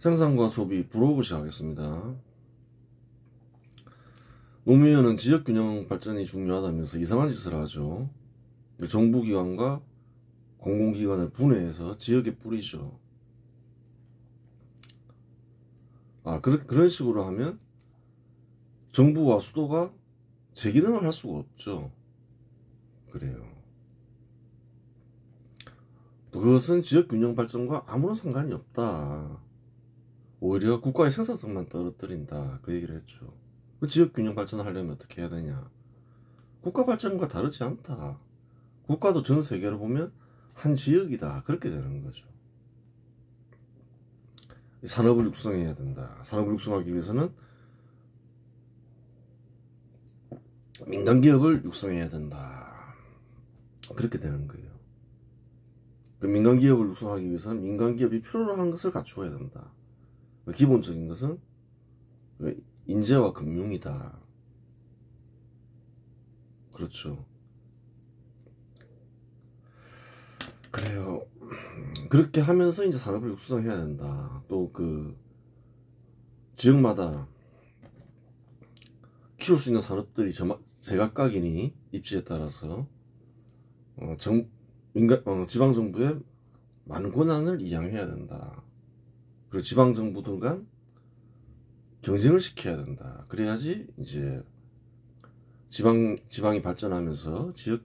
생산과 소비 브로그 시작하겠습니다. 노무현은 지역균형 발전이 중요하다면서 이상한 짓을 하죠. 정부기관과 공공기관을 분해해서 지역에 뿌리죠. 그런 식으로 하면 정부와 수도가 재기능을 할 수가 없죠. 그래요. 또 그것은 지역균형 발전과 아무런 상관이 없다. 오히려 국가의 생산성만 떨어뜨린다. 그 얘기를 했죠. 그 지역균형 발전을 하려면 어떻게 해야 되냐. 국가 발전과 다르지 않다. 국가도 전 세계를 보면 한 지역이다. 그렇게 되는 거죠. 산업을 육성해야 된다. 산업을 육성하기 위해서는 민간기업을 육성해야 된다. 그렇게 되는 거예요. 그 민간기업을 육성하기 위해서는 민간기업이 필요로 하는 것을 갖추어야 된다. 기본적인 것은 인재와 금융이다. 그렇죠. 그래요. 그렇게 하면서 이제 산업을 육성해야 된다. 또 그 지역마다 키울 수 있는 산업들이 제각각이니 입지에 따라서 지방정부의 많은 권한을 이양해야 된다. 그리고 지방정부들 간 경쟁을 시켜야 된다. 그래야지 이제 지방이 발전하면서 지역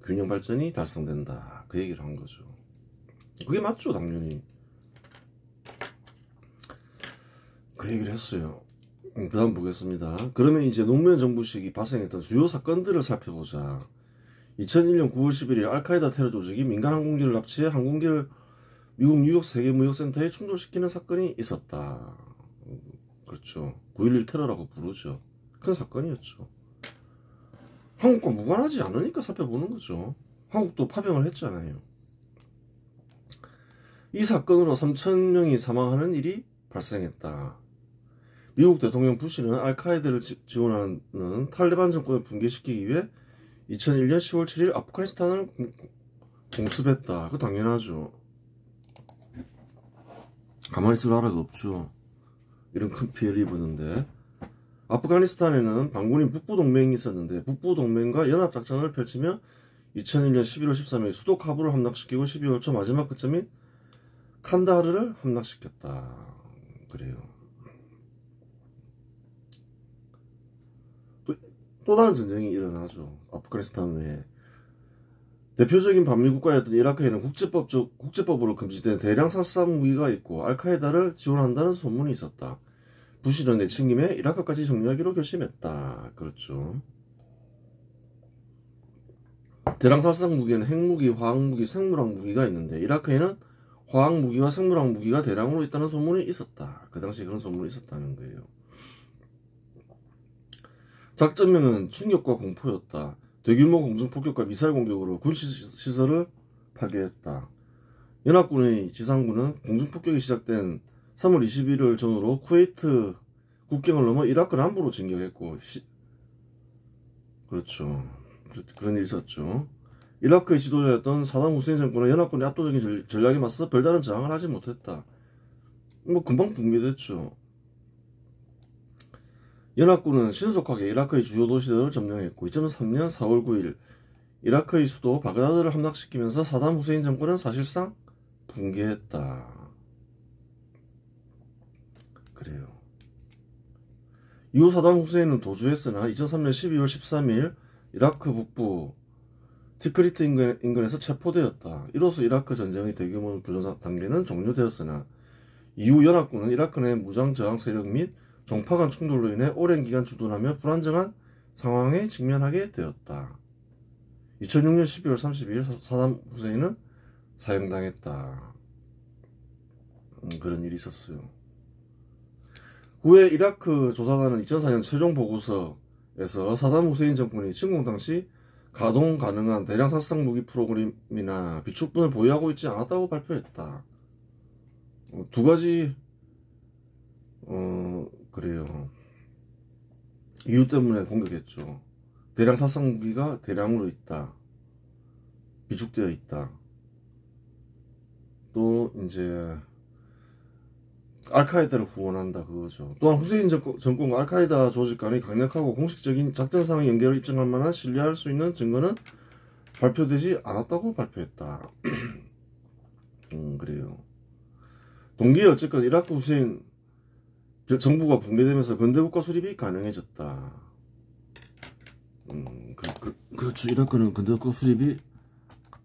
균형 발전이 달성된다. 그 얘기를 한 거죠. 그게 맞죠, 당연히. 그 얘기를 했어요. 그 다음 보겠습니다. 그러면 이제 노무현 정부 시기 발생했던 주요 사건들을 살펴보자. 2001년 9월 11일 알카에다 테러 조직이 민간 항공기를 납치해 항공기를 미국 뉴욕 세계무역센터에 충돌시키는 사건이 있었다. 그렇죠. 9.11 테러라고 부르죠. 큰 사건이었죠. 한국과 무관하지 않으니까 살펴보는 거죠. 한국도 파병을 했잖아요. 이 사건으로 3,000명이 사망하는 일이 발생했다. 미국 대통령 부시는 알카에다를 지원하는 탈레반 정권을 붕괴시키기 위해 2001년 10월 7일 아프가니스탄을 공습했다. 그거 당연하죠. 가만히 있을 나라가 없죠. 이런 큰 피해를 입었는데, 아프가니스탄에는 반군인 북부동맹이 있었는데 북부동맹과 연합작전을 펼치며 2001년 11월 13일 수도 카불을 함락시키고 12월 초 마지막 거점인 칸다하르를 함락시켰다. 그래요. 또 다른 전쟁이 일어나죠. 아프가니스탄 외에. 대표적인 반미 국가였던 이라크에는 국제법으로 금지된 대량 살상 무기가 있고 알카에다를 지원한다는 소문이 있었다. 부시는 내친김에 이라크까지 정리하기로 결심했다. 그렇죠. 대량 살상 무기에는 핵무기, 화학무기, 생물학 무기가 있는데 이라크에는 화학무기와 생물학 무기가 대량으로 있다는 소문이 있었다. 그 당시에 그런 소문이 있었다는 거예요. 작전명은 충격과 공포였다. 대규모 공중폭격과 미사일 공격으로 군시설을 파괴했다. 연합군의 지상군은 공중폭격이 시작된 3월 21일 전후로 쿠웨이트 국경을 넘어 이라크 남부로 진격했고 그렇죠. 그런 일이 있었죠. 이라크의 지도자였던 사담 후세인 정권은 연합군의 압도적인 전략에 맞서 별다른 저항을 하지 못했다. 금방 붕괴됐죠. 연합군은 신속하게 이라크의 주요 도시들을 점령했고 2003년 4월 9일 이라크의 수도 바그다드를 함락시키면서 사담 후세인 정권은 사실상 붕괴했다. 그래요. 이후 사담 후세인은 도주했으나 2003년 12월 13일 이라크 북부 티크리트 인근에서 체포되었다. 이로써 이라크 전쟁의 대규모 교전 단계는 종료되었으나 이후 연합군은 이라크 내 무장 저항 세력 및 종파 간 충돌로 인해 오랜 기간 주둔하며 불안정한 상황에 직면하게 되었다. 2006년 12월 30일 사담 후세인은 사형당했다. 그런 일이 있었어요. 후에 이라크 조사단은 2004년 최종 보고서에서 사담 후세인 정권이 침공 당시 가동 가능한 대량 살상 무기 프로그램이나 비축분을 보유하고 있지 않았다고 발표했다. 두 가지 그래요. 이유 때문에 공격했죠. 대량 살상 무기가 대량으로 있다. 비축되어 있다. 또 이제 알카에다를 후원한다 그거죠. 또한 후세인 정권과 알카에다 조직 간의 강력하고 공식적인 작전상의 연결을 입증할 만한 신뢰할 수 있는 증거는 발표되지 않았다고 발표했다. 그래요. 동기에 어쨌건 이라크 후세인 정부가 붕괴되면서 근대국가 수립이 가능해졌다. 그렇죠. 이라크는 근대국가 수립이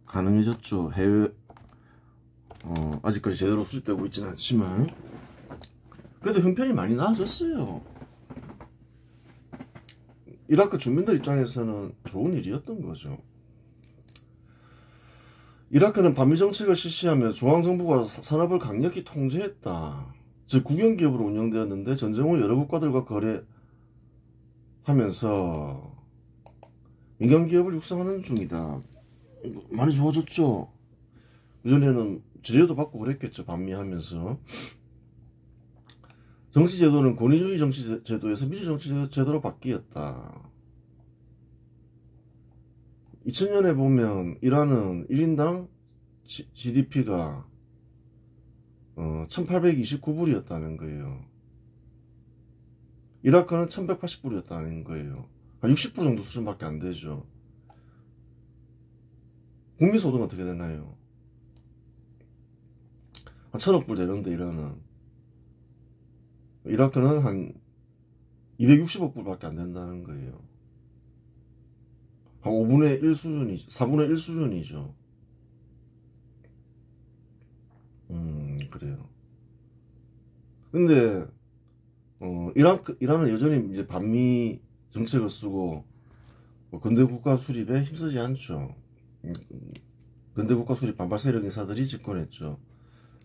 가능해졌죠. 해외 아직까지 제대로 수립되고 있지는 않지만 그래도 형편이 많이 나아졌어요. 이라크 주민들 입장에서는 좋은 일이었던 거죠. 이라크는 반미 정책을 실시하며 중앙정부가 산업을 강력히 통제했다. 즉 국영기업으로 운영되었는데 전쟁 후 여러 국가들과 거래하면서 민간기업을 육성하는 중이다. 많이 좋아졌죠. 그전에는 제재도 받고 그랬겠죠. 반미하면서. 정치제도는 권위주의 정치제도에서 민주정치제도로 바뀌었다. 2000년에 보면 이란은 1인당 GDP가 1829불이었다는 거예요. 이라크는 1180불이었다는 거예요. 한 60불 정도 수준밖에 안 되죠. 국민소득은 어떻게 되나요? 한 1000억불 되는데 이라크는 한 260억불밖에 안 된다는 거예요. 한 5분의 1 수준이죠. 4분의 1 수준이죠. 그래요. 근데 이란은 여전히 이제 반미 정책을 쓰고 근대국가 수립에 힘쓰지 않죠. 근대국가 수립 반발 세력 인사들이 집권했죠.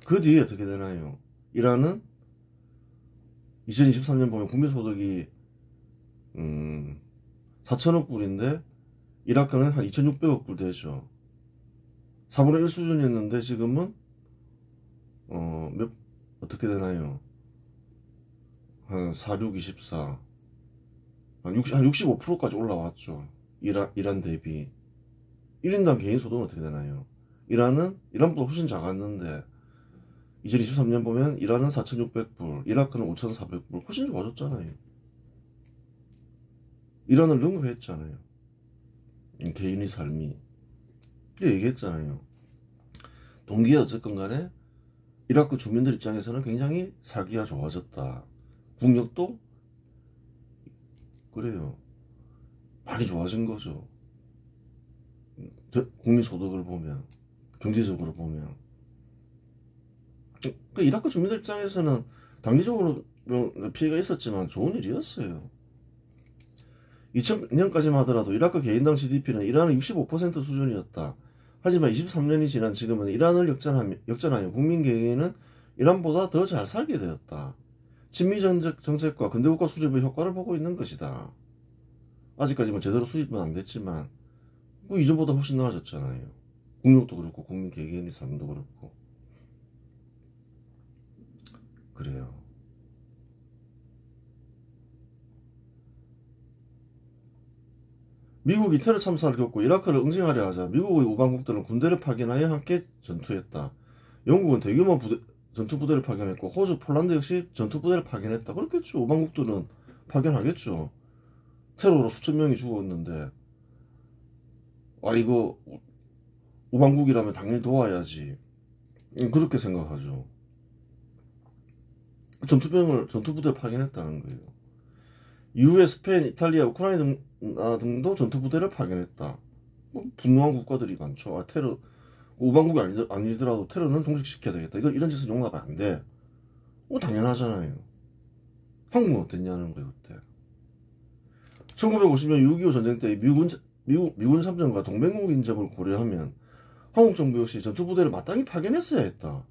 그 뒤에 어떻게 되나요? 이란은 2023년 보면 국민소득이 4천억 불인데 이라크는 한 2,600억 불 되죠. 4분의 1 수준이었는데 지금은 어떻게 되나요? 한 4, 6, 24 한 65%까지 올라왔죠. 이란 대비 1인당 개인 소득은 어떻게 되나요? 이란보다 훨씬 작았는데 2023년 보면 이란은 4,600불, 이라크는 5,400불, 훨씬 좋아졌잖아요. 이란을 능가했잖아요. 개인의 삶이. 얘기했잖아요. 동기에 어쨌건 간에 이라크 주민들 입장에서는 굉장히 살기가 좋아졌다. 국력도 그래요. 많이 좋아진 거죠. 국민소득을 보면, 경제적으로 보면. 이라크 주민들 입장에서는 단기적으로 피해가 있었지만 좋은 일이었어요. 2000년까지만 하더라도 이라크 개인당 GDP는 이란의 65% 수준이었다. 하지만 23년이 지난 지금은 이란을 역전하여 국민 개개인은 이란보다 더 잘 살게 되었다. 친미 정책과 근대국가 수립의 효과를 보고 있는 것이다. 아직까지 제대로 수립은 안 됐지만 이전보다 훨씬 나아졌잖아요. 국력도 그렇고 국민 개개인의 삶도 그렇고. 그래요. 미국이 테러 참사를 겪고 이라크를 응징하려 하자 미국의 우방국들은 군대를 파견하여 함께 전투했다. 영국은 대규모 전투부대를 파견했고 호주, 폴란드 역시 전투부대를 파견했다. 그렇겠죠. 우방국들은 파견하겠죠. 테러로 수천 명이 죽었는데 이거 우방국이라면 당연히 도와야지. 그렇게 생각하죠. 전투부대를 파견했다는 거예요. 이후에 스페인, 이탈리아, 우크라이나 등도 전투부대를 파견했다. 분노한 국가들이 많죠. 테러, 우방국이 아니더라도 테러는 종식시켜야 되겠다. 이런 짓은 용납이 안 돼. 당연하잖아요. 한국은 어땠냐는 거예요, 그때. 1950년 6.25 전쟁 때 미군 참전과 동맹국 인정을 고려하면 한국 정부 역시 전투부대를 마땅히 파견했어야 했다.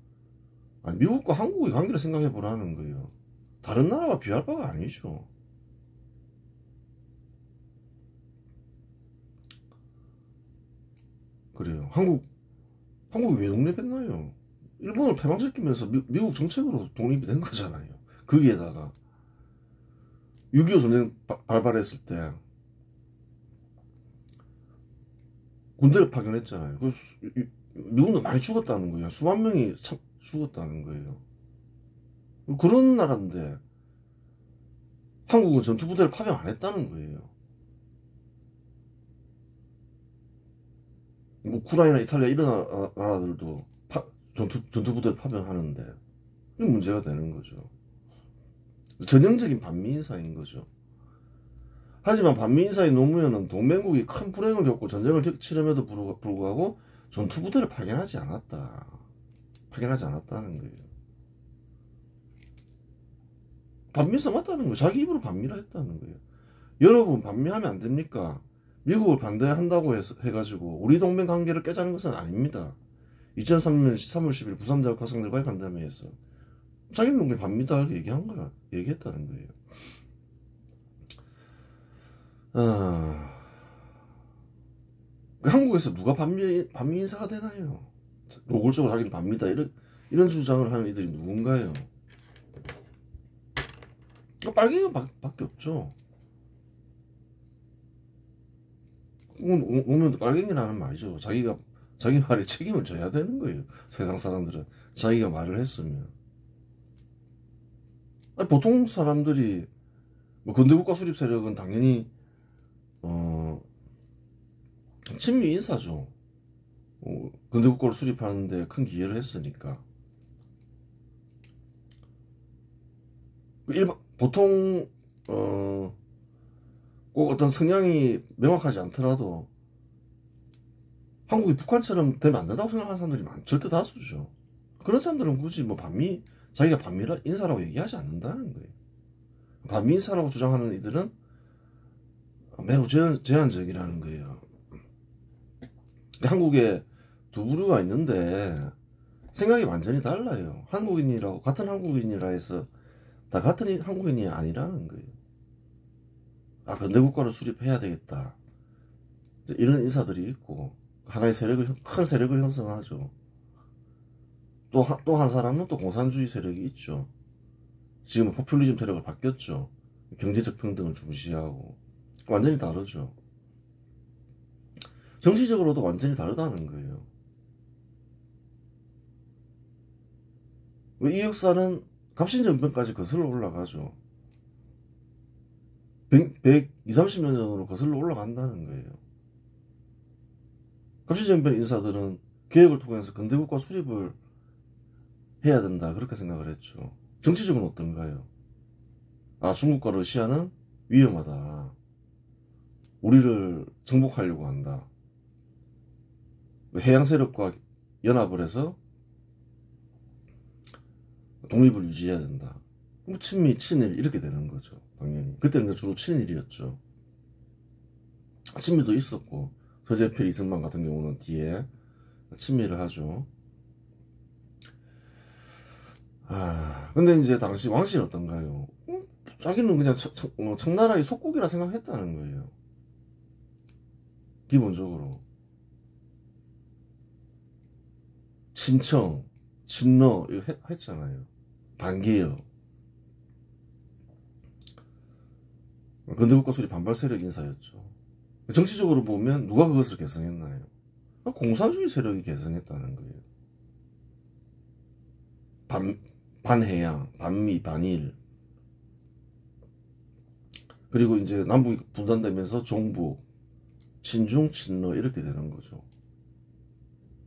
미국과 한국의 관계를 생각해 보라는 거예요. 다른 나라와 비할 바가 아니죠. 그래요. 한국이 왜 독립했나요? 일본을 패망시키면서 미국 정책으로 독립이 된 거잖아요. 거기에다가 6.25 전쟁 발발했을 때 군대를 파견했잖아요. 미국은 많이 죽었다는 거예요. 수만 명이 죽었다는 거예요. 그런 나라인데 한국은 전투부대를 파병 안 했다는 거예요. 뭐 우크라이나, 이탈리아 이런 나라들도 전투부대를 파병하는데 이게 문제가 되는 거죠. 전형적인 반미인사인 거죠. 하지만 반미인사의 노무현은 동맹국이 큰 불행을 겪고 전쟁을 치름에도 불구하고 전투부대를 파견하지 않았다는 거예요. 반미인사 맞다는 거예요. 자기 입으로 반미라 했다는 거예요. 여러분 반미하면 안 됩니까? 미국을 반대한다고 해가지고 우리 동맹 관계를 깨자는 것은 아닙니다. 2003년 3월 10일 부산대학 학생들과의 간담회에서 자기는 그냥 반미다 얘기했다는 거예요. 한국에서 누가 반미 인사가 되나요? 노골적으로 자기는 반미다 이런 주장을 하는 이들이 누군가요? 빨갱이가 밖에 없죠. 오면 빨갱이라는 말이죠. 자기 말에 책임을 져야 되는 거예요. 세상 사람들은 자기가 말을 했으면. 보통 사람들이 뭐 근대국가 수립 세력은 당연히 친미 인사죠. 근대국가를 수립하는데 큰 기여를 했으니까. 보통 꼭 어떤 성향이 명확하지 않더라도 한국이 북한처럼 되면 안 된다고 생각하는 사람들이 절대 다수죠. 그런 사람들은 굳이 뭐 자기가 반미라 인사라고 얘기하지 않는다는 거예요. 반미 인사라고 주장하는 이들은 매우 제한적이라는 거예요. 한국에 두 부류가 있는데 생각이 완전히 달라요. 같은 한국인이라 해서 다 같은 한국인이 아니라는 거예요. 근대국가를 수립해야 되겠다. 이런 인사들이 있고 하나의 큰 세력을 형성하죠. 또 한 사람은 또 공산주의 세력이 있죠. 지금은 포퓰리즘 세력을 바뀌었죠. 경제적 평등을 중시하고 완전히 다르죠. 정치적으로도 완전히 다르다는 거예요. 이 역사는 갑신정변까지 거슬러 올라가죠. 120, 30년 전으로 거슬러 올라간다는 거예요. 갑신정변 인사들은 개혁을 통해서 근대국가 수립을 해야 된다 그렇게 생각을 했죠. 정치적으로는 어떤가요? 중국과 러시아는 위험하다. 우리를 정복하려고 한다. 해양 세력과 연합을 해서 독립을 유지해야 된다. 친미, 친일 이렇게 되는 거죠. 당연히. 그때는 주로 친일이었죠. 친미도 있었고 서재필, 이승만 같은 경우는 뒤에 친미를 하죠. 근데 이제 당시 왕실은 어떤가요? 자기는 그냥 청나라의 속국이라 생각했다는 거예요. 기본적으로. 친청, 친러 이거 했잖아요. 반개혁. 근대국가 수립 반발 세력 인사였죠. 정치적으로 보면 누가 그것을 개성했나요? 공산주의 세력이 개성했다는 거예요. 반해양, 반미, 반일. 그리고 이제 남북이 분단되면서 종북, 친중, 친러 이렇게 되는 거죠.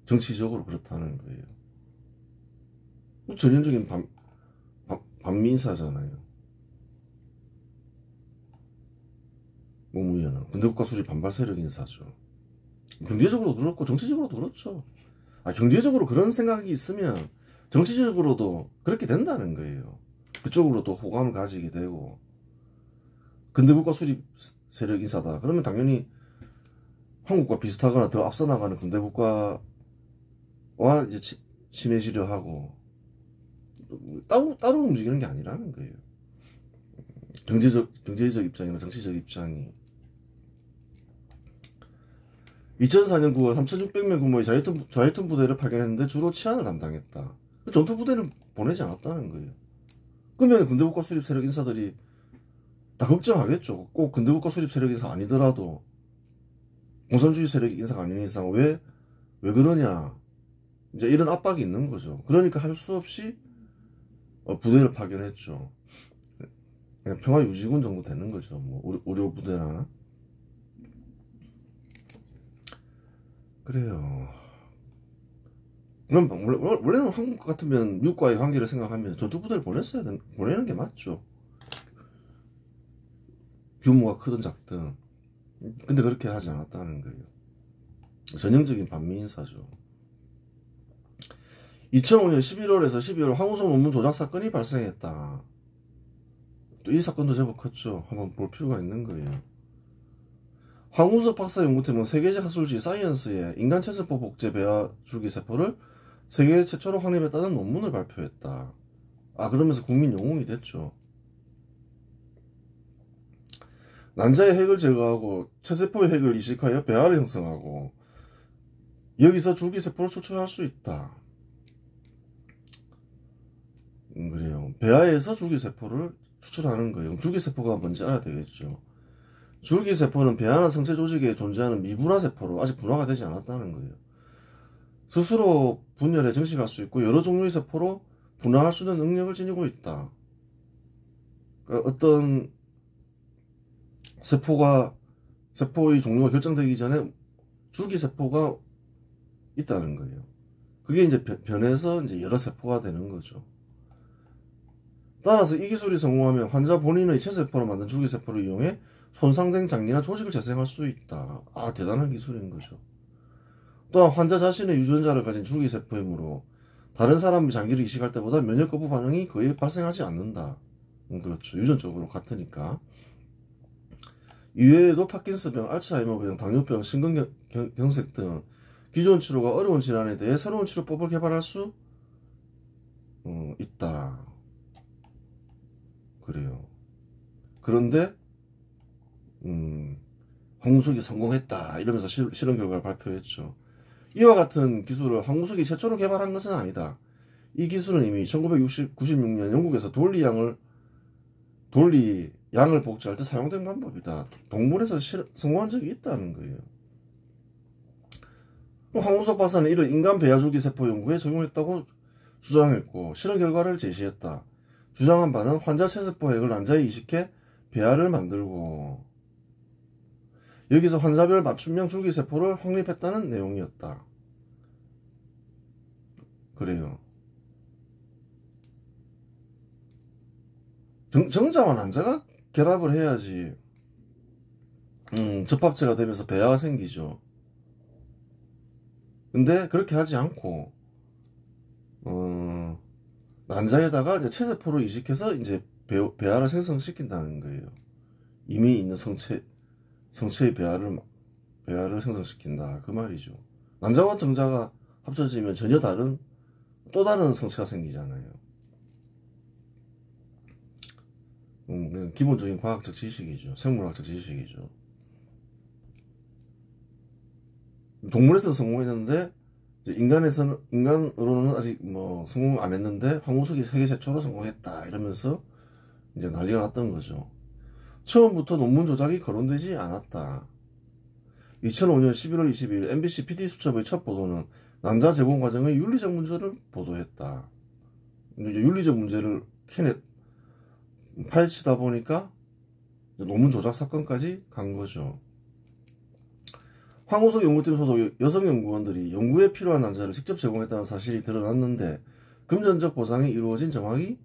정치적으로 그렇다는 거예요. 전형적인 반미인사잖아요. 노무현은 근대국가 수립 반발 세력 인사죠. 경제적으로도 그렇고 정치적으로도 그렇죠. 경제적으로 그런 생각이 있으면 정치적으로도 그렇게 된다는 거예요. 그쪽으로 또 호감을 가지게 되고 근대국가 수립 세력 인사다. 그러면 당연히 한국과 비슷하거나 더 앞서 나가는 근대국가와 이제 친해지려 하고 따로 움직이는 게 아니라는 거예요. 경제적 입장이나 정치적 입장이. 2004년 9월 3,600명 규모의 자유턴 부대를 파견했는데 주로 치안을 담당했다. 전투 부대는 보내지 않았다는 거예요. 그러면 근대국가 수립 세력 인사들이 다 걱정하겠죠. 꼭 근대국가 수립 세력 인사 아니더라도 공산주의 세력 인사가 아닌 이상 왜 그러냐. 이제 이런 압박이 있는 거죠. 그러니까 할 수 없이 부대를 파견했죠. 그냥 평화유지군 정도 되는 거죠. 뭐 의료 부대나. 그래요. 그럼 원래는 한국 같으면 미국과의 관계를 생각하면 전투부대를 보내는 게 맞죠. 규모가 크든 작든. 근데 그렇게 하지 않았다는 거예요. 전형적인 반미인사죠. 2005년 11월에서 12월 황우석 논문 조작 사건이 발생했다. 또 이 사건도 제법 컸죠. 한번 볼 필요가 있는 거예요. 황우석 박사 연구팀은 세계적 학술지 사이언스에 인간 체세포 복제 배아 줄기세포를 세계 최초로 확립했다는 논문을 발표했다. 그러면서 국민 영웅이 됐죠. 난자의 핵을 제거하고 체세포의 핵을 이식하여 배아를 형성하고 여기서 줄기세포를 추출할 수 있다. 그래요. 배아에서 줄기세포를 추출하는 거예요. 줄기세포가 뭔지 알아야 되겠죠. 줄기세포는 배아나 성체 조직에 존재하는 미분화세포로 아직 분화가 되지 않았다는 거예요. 스스로 분열해 증식할 수 있고 여러 종류의 세포로 분화할 수 있는 능력을 지니고 있다. 그러니까 어떤 세포의 종류가 결정되기 전에 줄기세포가 있다는 거예요. 그게 이제 변해서 이제 여러 세포가 되는 거죠. 따라서 이 기술이 성공하면 환자 본인의 체세포로 만든 줄기세포를 이용해 손상된 장기나 조직을 재생할 수 있다. 대단한 기술인 거죠. 또한 환자 자신의 유전자를 가진 줄기세포이므로 다른 사람이 장기를 이식할 때보다 면역 거부 반응이 거의 발생하지 않는다. 그렇죠. 유전적으로 같으니까. 이외에도 파킨슨병, 알츠하이머병, 당뇨병, 심근경색 등 기존 치료가 어려운 질환에 대해 새로운 치료법을 개발할 수 있다. 그래요. 그런데 황우석이 성공했다 이러면서 실험 결과를 발표했죠. 이와 같은 기술을 황우석이 최초로 개발한 것은 아니다. 이 기술은 이미 1996년 영국에서 돌리 양을 복제할 때 사용된 방법이다. 동물에서 성공한 적이 있다는 거예요. 황우석 박사는 이를 인간 배아줄기세포 연구에 적용했다고 주장했고 실험 결과를 제시했다. 주장한 바는 환자 체세포 핵을 난자에 이식해 배아를 만들고 여기서 환자별 맞춤형 줄기세포를 확립했다는 내용이었다. 그래요. 정자와 난자가 결합을 해야지 접합체가 되면서 배아가 생기죠. 근데 그렇게 하지 않고 난자에다가 이제 체세포를 이식해서 이제 배아를 생성시킨다는 거예요. 이미 있는 성체의 배아를 생성시킨다 그 말이죠. 난자와 정자가 합쳐지면 전혀 또 다른 성체가 생기잖아요. 기본적인 과학적 지식이죠. 생물학적 지식이죠. 동물에서는 성공했는데 인간으로는 아직 성공 안 했는데 황우석이 세계 최초로 성공했다 이러면서 이제 난리가 났던 거죠. 처음부터 논문 조작이 거론되지 않았다. 2005년 11월 22일 MBC PD수첩의 첫 보도는 난자 제공 과정의 윤리적 문제를 보도했다. 윤리적 문제를 파헤치다 보니까 논문 조작 사건까지 간 거죠. 황우석 연구팀 소속 여성 연구원들이 연구에 필요한 난자를 직접 제공했다는 사실이 드러났는데 금전적 보상이 이루어진 정황이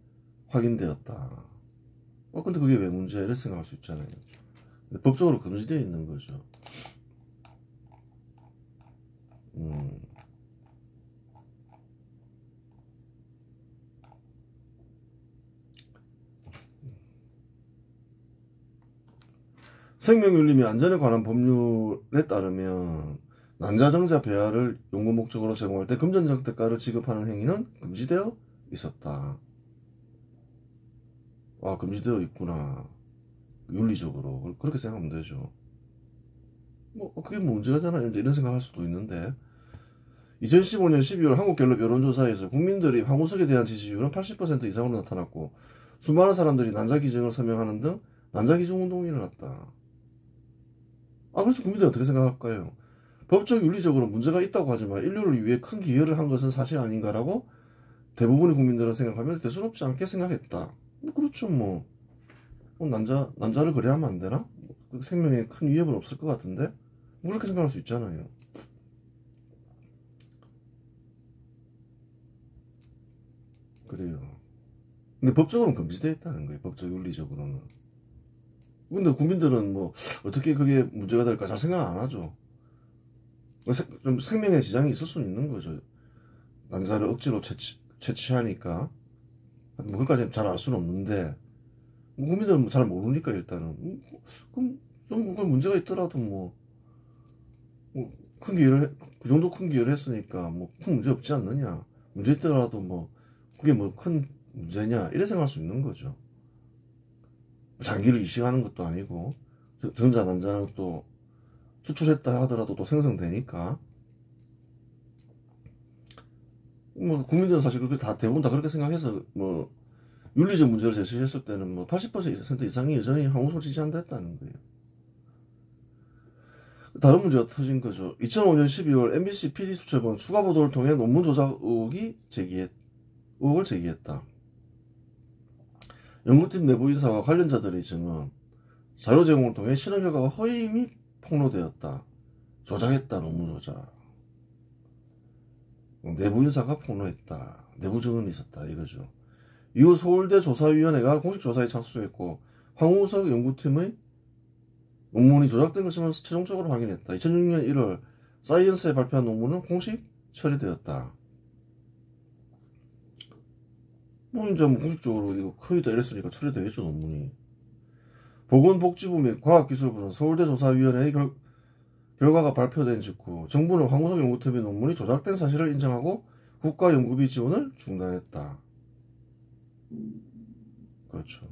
확인되었다. 근데 그게 왜 문제야? 이렇게 생각할 수 있잖아요. 근데 법적으로 금지되어 있는 거죠. 생명윤리 및 안전에 관한 법률에 따르면 난자정자 배아를 연구 목적으로 제공할 때 금전적 대가를 지급하는 행위는 금지되어 있었다. 금지되어 있구나. 윤리적으로 그렇게 생각하면 되죠. 그게 문제가 되나 이런 생각할 수도 있는데 2015년 12월 한국갤럽 여론조사에서 국민들이 황우석에 대한 지지율은 80% 이상으로 나타났고 수많은 사람들이 난자 기증을 서명하는 등 난자 기증 운동이 일어났다. 그래서 국민들이 어떻게 생각할까요? 법적 윤리적으로 문제가 있다고 하지만 인류를 위해 큰 기여를 한 것은 사실 아닌가라고 대부분의 국민들은 생각하면 대수롭지 않게 생각했다. 그렇죠. 뭐 난자를 그래 하면 안 되나? 그 생명에 큰 위협은 없을 것 같은데 뭐 그렇게 생각할 수 있잖아요. 그래요. 근데 법적으로는 금지되어 있다는 거예요. 법적 윤리적으로는. 근데 국민들은 뭐 어떻게 그게 문제가 될까 잘 생각 안 하죠. 좀 생명에 지장이 있을 수는 있는 거죠. 난자를 억지로 채취하니까 뭐 그것까지는 잘 알 수는 없는데 뭐 국민들은 잘 모르니까 일단은 그럼 좀 그건 문제가 있더라도 뭐큰 기여를 그 정도 큰 기여를 했으니까 뭐 큰 문제 없지 않느냐. 문제 있더라도 뭐 그게 뭐 큰 문제냐 이래 생각할 수 있는 거죠. 장기를 이식하는 것도 아니고 전자 난자는 또 추출했다 하더라도 또 생성되니까 뭐 국민들은 사실 그렇게 다 대부분 다 그렇게 생각해서 뭐 윤리적 문제를 제시했을 때는 뭐 80% 이상이 여전히 항우성을 지지한다는 거예요. 다른 문제가 터진 거죠. 2005년 12월 MBC PD수첩은 추가 보도를 통해 논문 조작 의혹을 제기했다. 연구팀 내부 인사와 관련자들의 증언, 자료 제공을 통해 실험 결과가 허위임이 폭로되었다. 조작했다. 논문 조작. 내부 인사가 폭로했다. 내부 증언이 있었다. 이거죠. 이후 서울대 조사위원회가 공식 조사에 착수했고 황우석 연구팀의 논문이 조작된 것임을 최종적으로 확인했다. 2006년 1월 사이언스에 발표한 논문은 공식 처리되었다. 뭐 이제 뭐 공식적으로 이거 커이다 이랬으니까 처리되겠죠. 논문이. 보건복지부 및 과학기술부는 서울대 조사위원회의 결과가 발표된 직후 정부는 황우석 연구팀의 논문이 조작된 사실을 인정하고 국가 연구비 지원을 중단했다. 그렇죠.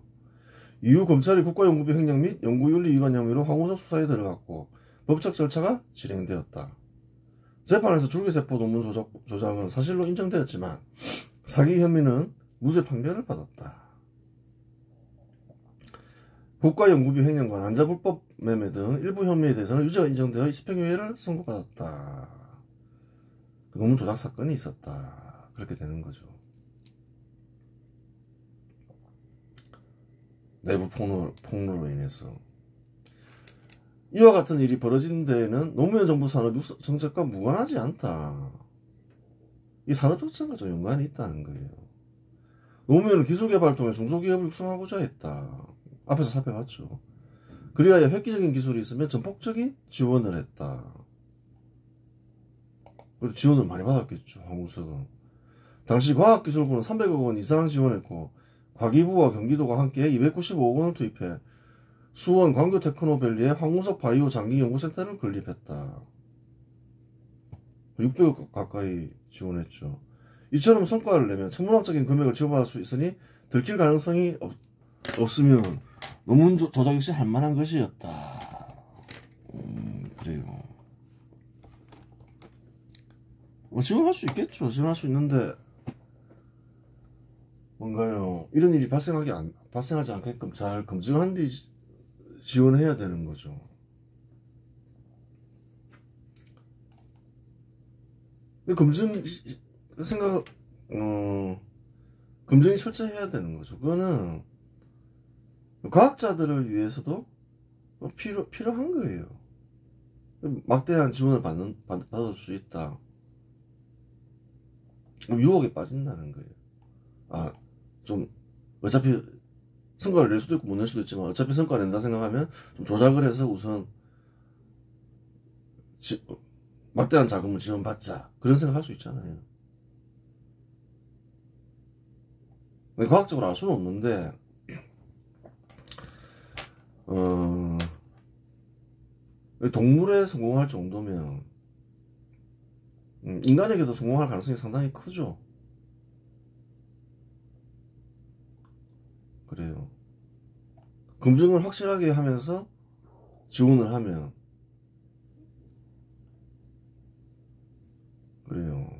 이후 검찰이 국가연구비 횡령 및 연구윤리 위반 혐의로 황우석 수사에 들어갔고 법적 절차가 진행되었다. 재판에서 줄기세포 논문 조작은 사실로 인정되었지만 사기 혐의는 무죄 판결을 받았다. 국가연구비 횡령과 난자 불법 매매 등 일부 혐의에 대해서는 유죄가 인정되어 집행유예를 선고받았다. 논문 조작 사건이 있었다. 그렇게 되는 거죠. 내부 폭로로 인해서. 이와 같은 일이 벌어진 데에는 노무현 정부 산업 정책과 무관하지 않다. 이 산업 정책과 좀 연관이 있다는 거예요. 노무현은 기술개발을 통해 중소기업을 육성하고자 했다. 앞에서 살펴봤죠. 그리하여 획기적인 기술이 있으면 전폭적인 지원을 했다. 그래도 지원을 많이 받았겠죠. 황우석은. 당시 과학기술부는 300억 원 이상 지원했고 과기부와 경기도가 함께 295억 원을 투입해 수원 광교 테크노밸리에 황우석 바이오 장기연구센터를 건립했다. 600억 가까이 지원했죠. 이처럼 성과를 내면 천문학적인 금액을 지원받을 수 있으니 들킬 가능성이 없으면 논문 조작 역시 할 만한 것이었다. 그래요. 뭐 지원할 수 있겠죠. 지원할 수 있는데 뭔가요? 이런 일이 발생하지 않게끔 잘 검증한 뒤 지원해야 되는 거죠. 검증이 철저히 해야 되는 거죠. 그거는 과학자들을 위해서도 필요한 거예요. 막대한 지원을 받을 수 있다. 유혹에 빠진다는 거예요. 좀 어차피 성과를 낼 수도 있고 못 낼 수도 있지만 어차피 성과 낸다 생각하면 좀 조작을 해서 우선 막대한 자금을 지원받자 그런 생각할 수 있잖아요. 과학적으로 알 수는 없는데 동물에 성공할 정도면 인간에게도 성공할 가능성이 상당히 크죠. 그래요. 검증을 확실하게 하면서 지원을 하면 그래요.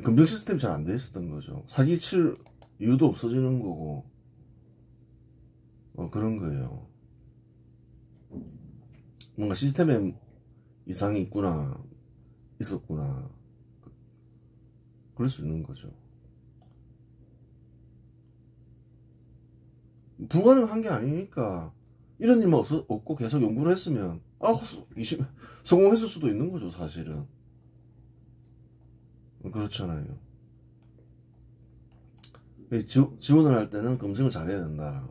검증 시스템이 잘 안 돼 있었던 거죠. 사기칠 이유도 없어지는 거고 그런 거예요. 뭔가 시스템에 이상이 있었구나 그럴 수 있는 거죠. 불가능한 게 아니니까. 이런 일만 없고 계속 연구를 했으면 성공했을 수도 있는 거죠, 사실은. 그렇잖아요. 지원을 할 때는 검증을 잘해야 된다.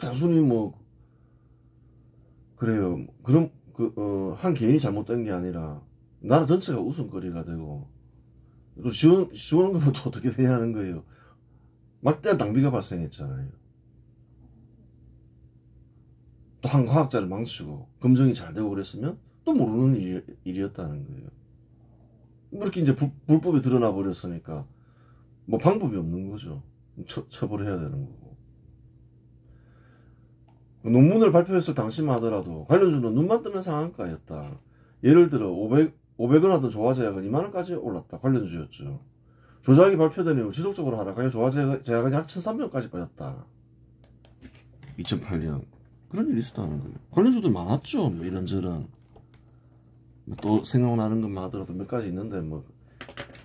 단순히 뭐 그래요. 그럼 한 개인이 잘못된 게 아니라 나라 전체가 웃음거리가 되고, 또 지원은 그러면 또 어떻게 되냐는 거예요. 막대한 낭비가 발생했잖아요. 또 한 과학자를 망치고 검증이 잘 되고 그랬으면 또 모르는 일이었다는 거예요. 그렇게 이제 불법이 드러나 버렸으니까 뭐 방법이 없는 거죠. 처벌해야 되는 거고. 논문을 발표했을 당시만 하더라도 관련주는 눈만 뜨면 상한가였다. 예를 들어 500원 하던 조화제약은 2만원까지 올랐다. 관련주였죠. 조작이 발표된 이후 지속적으로 하락하여 조화제약은 약 1300원까지 빠졌다. 2008년 그런 일이 있었다는 거예요. 관련주들 많았죠. 뭐 이런저런. 또 생각나는 것만 하더라도 몇 가지 있는데 뭐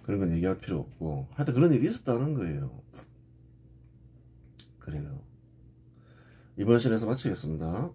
그런 건 얘기할 필요 없고, 하여튼 그런 일이 있었다는 거예요. 그래요. 이번 시간에서 마치겠습니다.